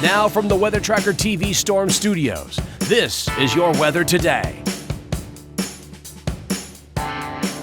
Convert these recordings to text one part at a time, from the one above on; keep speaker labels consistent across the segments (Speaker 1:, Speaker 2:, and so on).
Speaker 1: Now from the Weather Tracker TV Storm Studios, this is your weather today.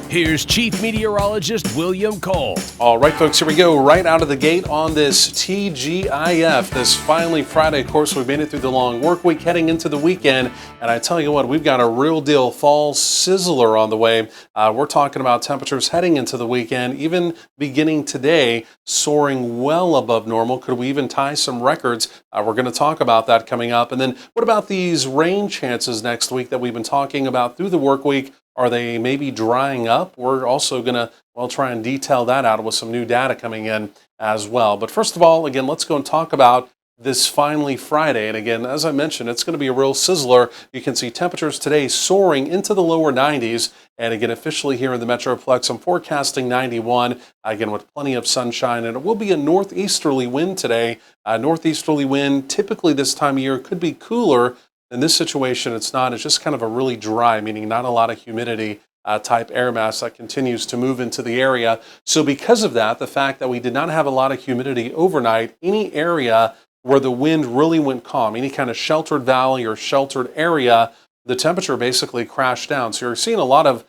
Speaker 1: Here's Chief Meteorologist William Cole.
Speaker 2: All right, folks, here we go. Right out of the gate on this TGIF, this finally Friday. Of course, we've made it through the long work week, heading into the weekend. And I tell you what, we've got a real deal fall sizzler on the way. We're talking about temperatures heading into the weekend, even beginning today, soaring well above normal. Could we even tie some records? We're going to talk about that coming up. And then what about these rain chances next week that we've been talking about through the work week? Are they maybe drying up? We're also going to, try and detail that out with some new data coming in as well. But first of all, again, let's go and talk about this finally Friday. And again, as I mentioned, it's going to be a real sizzler. You can see temperatures today soaring into the lower 90s. And again, officially here in the Metroplex, I'm forecasting 91, again, with plenty of sunshine. And it will be a northeasterly wind today. Northeasterly wind, typically this time of year, could be cooler. In this situation, it's not. It's just kind of a really dry, meaning not a lot of humidity type air mass that continues to move into the area. So because of that, the fact that we did not have a lot of humidity overnight, any area where the wind really went calm, any kind of sheltered valley or sheltered area, the temperature basically crashed down. So you're seeing a lot of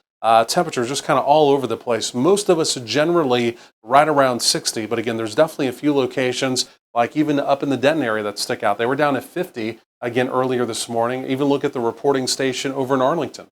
Speaker 2: temperatures just kind of all over the place. Most of us generally right around 60, but again, there's definitely a few locations, like even up in the Denton area, that stick out. They were down at 50. Again, earlier this morning. Even look at the reporting station over in Arlington,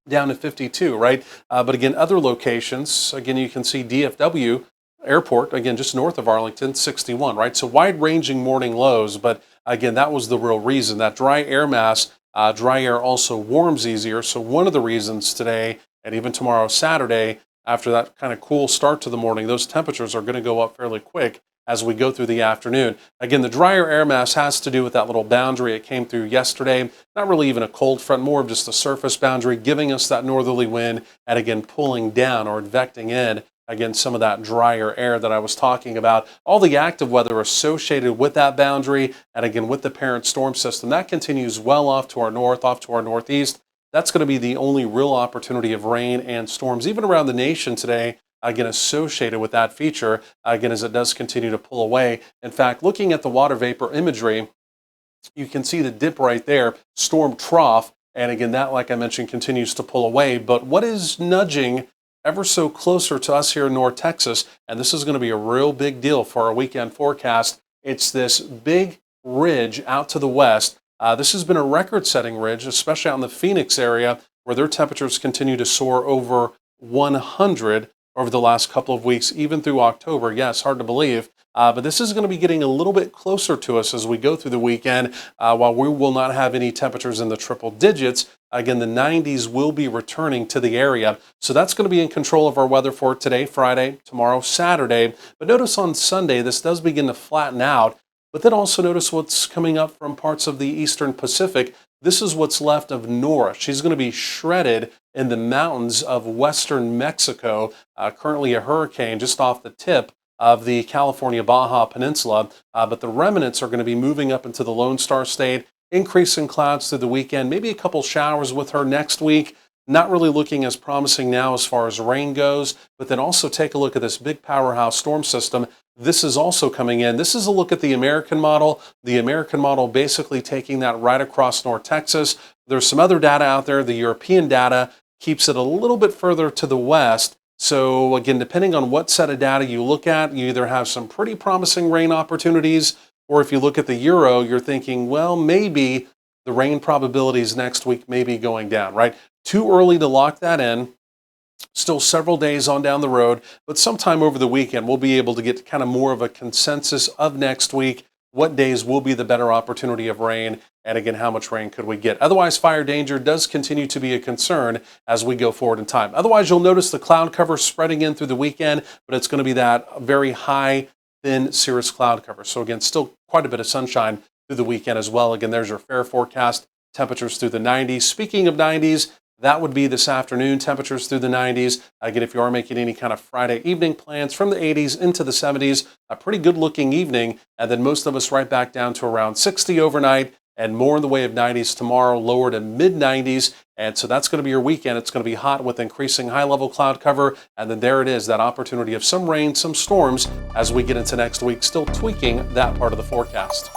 Speaker 2: down to 52, right? But again, other locations, again, you can see DFW Airport, again, just north of Arlington, 61, right? So wide-ranging morning lows, but again, that was the real reason. That dry air mass, dry air also warms easier. So one of the reasons today and even tomorrow, Saturday, after that kind of cool start to the morning, those temperatures are going to go up fairly quick as we go through the afternoon. Again, the drier air mass has to do with that little boundary it came through yesterday. Not really even a cold front, more of just a surface boundary, giving us that northerly wind and again, pulling down or advecting in, again, some of that drier air that I was talking about. All the active weather associated with that boundary and again, with the parent storm system, that continues well off to our north, off to our northeast. That's going to be the only real opportunity of rain and storms, even around the nation today, again, associated with that feature, again, as it does continue to pull away. In fact, looking at the water vapor imagery, you can see the dip right there, storm trough. And again, that, like I mentioned, continues to pull away. But what is nudging ever so closer to us here in North Texas, and this is going to be a real big deal for our weekend forecast, it's this big ridge out to the west. This has been a record-setting ridge, especially out in the Phoenix area, where their temperatures continue to soar over 100 over the last couple of weeks, even through October. Yes, hard to believe. But this is going to be getting a little bit closer to us as we go through the weekend. While we will not have any temperatures in the triple digits, again, the 90s will be returning to the area. So that's going to be in control of our weather for today, Friday, tomorrow, Saturday. But notice on Sunday, this does begin to flatten out. But then also notice what's coming up from parts of the eastern Pacific. This is what's left of Nora. She's going to be shredded in the mountains of western Mexico, currently a hurricane just off the tip of the California Baja Peninsula. But the remnants are going to be moving up into the Lone Star State, increasing clouds through the weekend, maybe a couple showers with her next week. Not really looking as promising now as far as rain goes, but then also take a look at this big powerhouse storm system. This is also coming in. This is a look at the American model. The American model basically taking that right across North Texas. There's some other data out there. The European data keeps it a little bit further to the west. So again, depending on what set of data you look at, you either have some pretty promising rain opportunities, or if you look at the Euro, you're thinking, well, maybe the rain probabilities next week may be going down, right? Too early to lock that in. Still several days on down the road, but sometime over the weekend, we'll be able to get kind of more of a consensus of next week. What days will be the better opportunity of rain? And again, how much rain could we get? Otherwise, fire danger does continue to be a concern as we go forward in time. Otherwise, you'll notice the cloud cover spreading in through the weekend, but it's going to be that very high, thin cirrus cloud cover. So again, still quite a bit of sunshine through the weekend as well. Again, there's your fair forecast. Temperatures through the 90s. Speaking of 90s, that would be this afternoon, temperatures through the 90s. Again, if you are making any kind of Friday evening plans, from the 80s into the 70s, a pretty good looking evening. And then most of us right back down to around 60 overnight and more in the way of 90s tomorrow, lower to mid 90s. And so that's going to be your weekend. It's going to be hot with increasing high level cloud cover. And then there it is, that opportunity of some rain, some storms as we get into next week, still tweaking that part of the forecast.